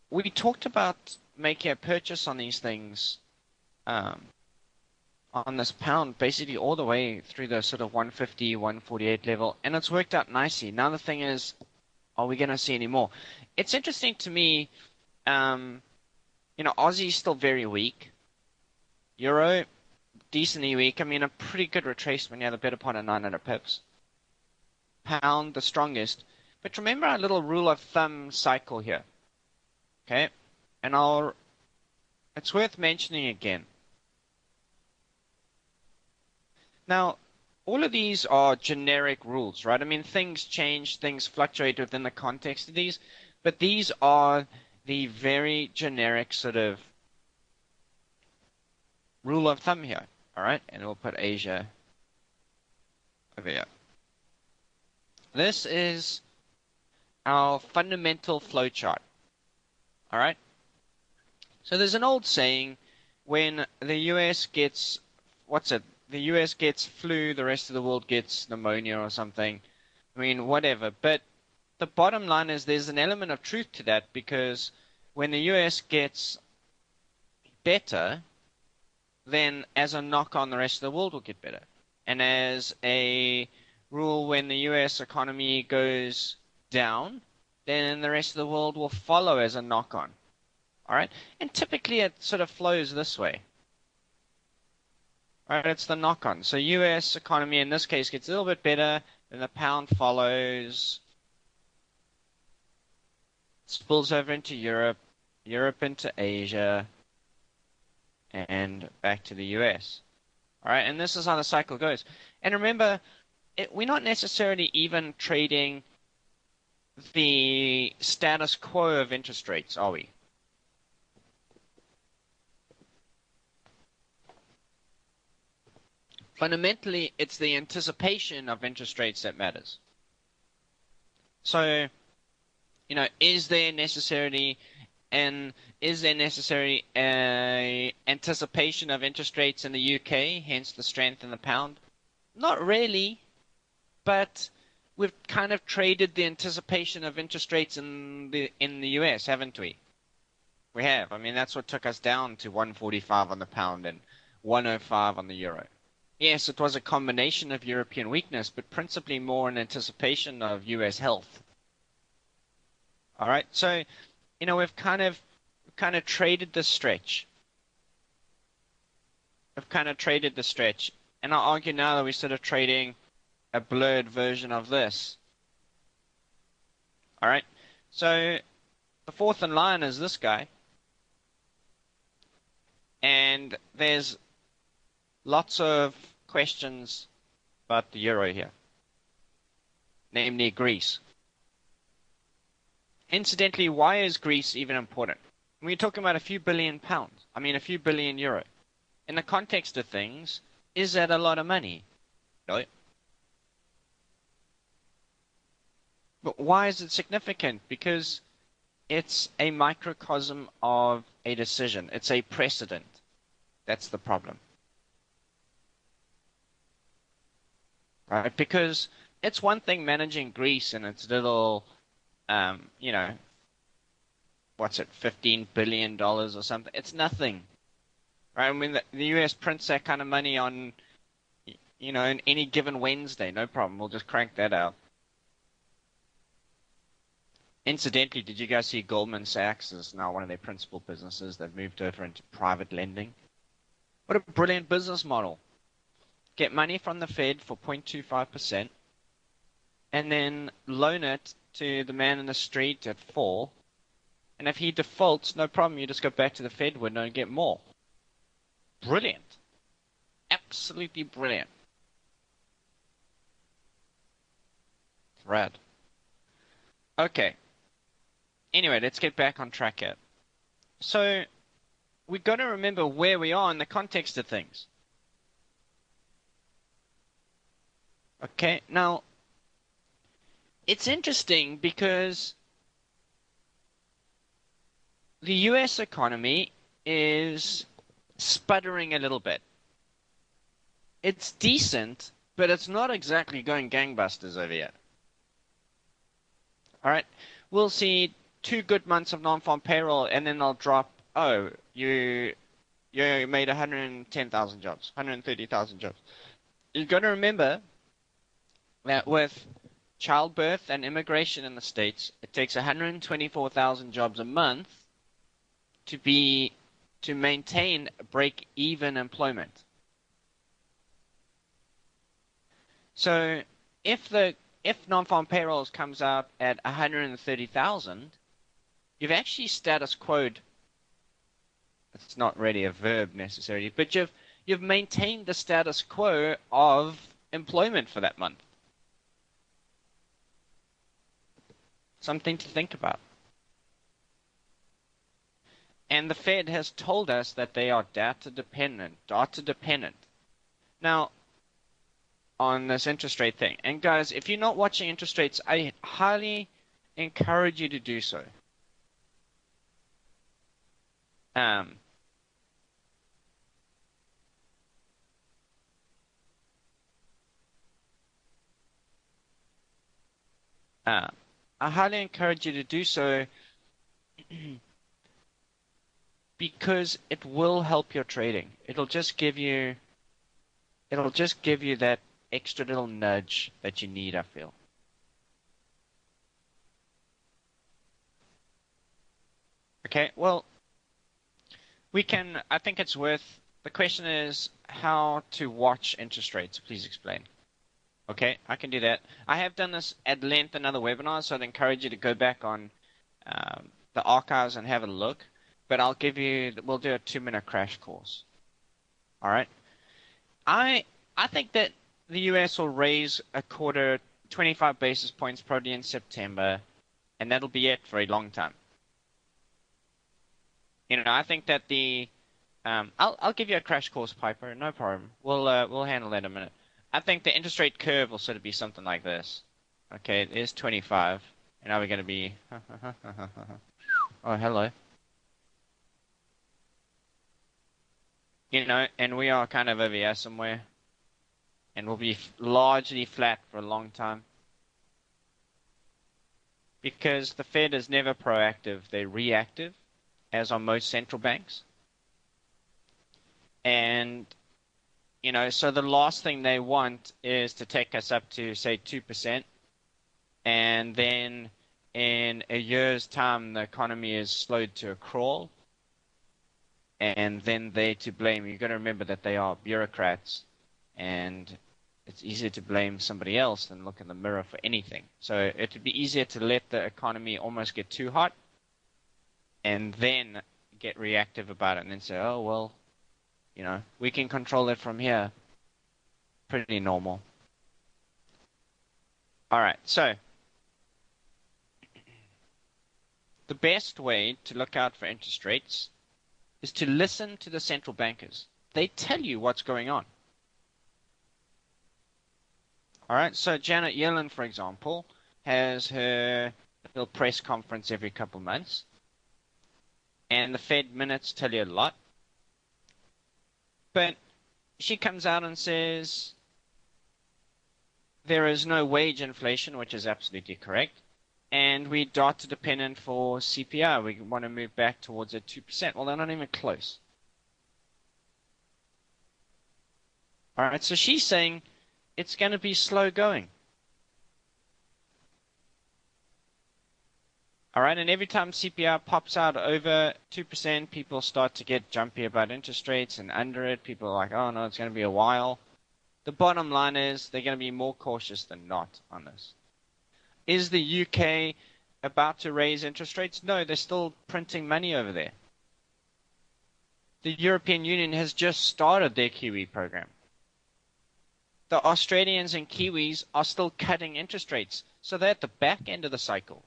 we talked about making a purchase on these things, um, on this pound, basically all the way through the sort of 150, 148 level, and it's worked out nicely. Now the thing is, are we going to see any more? It's interesting to me, um, Aussie's still very weak. Euro, decently weak. I mean, a pretty good retracement. You had a better part of 900 pips. Pound, the strongest. But remember our little rule of thumb cycle here. Okay? And it's worth mentioning again. Now, all of these are generic rules, right? I mean, things change, things fluctuate within the context of these, but these are the very generic sort of rule of thumb here, all right? And we'll put Asia over here. This is our fundamental flowchart, all right? So there's an old saying, when the US gets, the US gets flu, the rest of the world gets pneumonia or something. I mean, whatever. But the bottom line is there's an element of truth to that, because when the US gets better, then as a knock-on, the rest of the world will get better. And as a rule, when the US economy goes down, then the rest of the world will follow as a knock-on. All right? And typically it sort of flows this way. All right, it's the knock-on. So US economy in this case gets a little bit better, then the pound follows, spills over into Europe, Europe into Asia, and back to the US. All right, and this is how the cycle goes. And remember, we're not necessarily even trading the status quo of interest rates, are we? Fundamentally, it's the anticipation of interest rates that matters. So, is there necessarily an anticipation of interest rates in the UK, hence the strength in the pound? Not really, but we've kind of traded the anticipation of interest rates in the US, haven't we? We have. I mean, that's what took us down to 145 on the pound and 105 on the euro. Yes, it was a combination of European weakness, but principally more in anticipation of US health. All right, so we've kind of traded the stretch. We've kind of traded the stretch, and I'll argue now that we're sort of trading a blurred version of this. All right, so the fourth in line is this guy, and there's lots of questions about the euro here, namely Greece. Incidentally, why is Greece even important? We're talking about a few billion pounds. I mean, a few billion euro. In the context of things, is that a lot of money? No. But why is it significant? Because it's a microcosm of a decision. It's a precedent. That's the problem. Right? Because it's one thing managing Greece and its little, what's it, $15 billion or something. It's nothing. Right? I mean, the US prints that kind of money on, in any given Wednesday. No problem. We'll just crank that out. Incidentally, did you guys see Goldman Sachs is now one of their principal businesses? They've moved over into private lending. What a brilliant business model. Get money from the Fed for 0.25% and then loan it to the man in the street at 4%. And if he defaults, no problem. You just go back to the Fed window and get more. Brilliant. Absolutely brilliant. Rad. Okay. Anyway, let's get back on track here. So, we've got to remember where we are in the context of things. Okay, now, it's interesting because the US economy is sputtering a little bit. It's decent, but it's not exactly going gangbusters over yet. All right, we'll see 2 good months of non-farm payroll, and then they'll drop, oh, you made 110,000 jobs, 130,000 jobs. You've got to remember that with childbirth and immigration in the States, it takes 124,000 jobs a month to maintain break-even employment. So if non-farm payrolls comes out at 130,000, you've actually status quo'd. It's not really a verb necessarily, but you've maintained the status quo of employment for that month. Something to think about. And the Fed has told us that they are data dependent. Now, on this interest rate thing. And guys, if you're not watching interest rates, I highly encourage you to do so. I highly encourage you to do so because it will help your trading. It'll just give you that extra little nudge that you need, I feel. Okay, well, I think it's worth, the question is how to watch interest rates. Please explain. Okay, I can do that. I have done this at length in other webinars, so I'd encourage you to go back on the archives and have a look. But we'll do a 2-minute crash course. All right. I think that the US will raise a quarter, 25 basis points probably in September, and that'll be it for a long time. I think that I'll give you a crash course, Piper. No problem. We'll handle that in a minute. I think the interest rate curve will sort of be something like this. Okay, there's 25, and now we're going to be. Oh, hello. And we are kind of over here somewhere. And we'll be largely flat for a long time. Because the Fed is never proactive, they're reactive, as are most central banks. And, so the last thing they want is to take us up to, say, 2%. And then in a year's time, the economy is slowed to a crawl. And then they're to blame. You've got to remember that they are bureaucrats. And it's easier to blame somebody else than look in the mirror for anything. So it would be easier to let the economy almost get too hot and then get reactive about it and then say, oh, well, we can control it from here. Pretty normal. All right, so the best way to look out for interest rates is to listen to the central bankers. They tell you what's going on. All right, so Janet Yellen, for example, has her little press conference every couple of months. And the Fed minutes tell you a lot. But she comes out and says there is no wage inflation, which is absolutely correct. And we data dependent for CPI. We want to move back towards a 2%. Well, they're not even close. All right, so she's saying it's going to be slow going. All right, and every time CPI pops out over 2%, people start to get jumpy about interest rates, and under it, people are like, oh no, it's going to be a while. The bottom line is they're going to be more cautious than not on this. Is the UK about to raise interest rates? No, they're still printing money over there. The European Union has just started their Kiwi program. The Australians and Kiwis are still cutting interest rates, so they're at the back end of the cycle.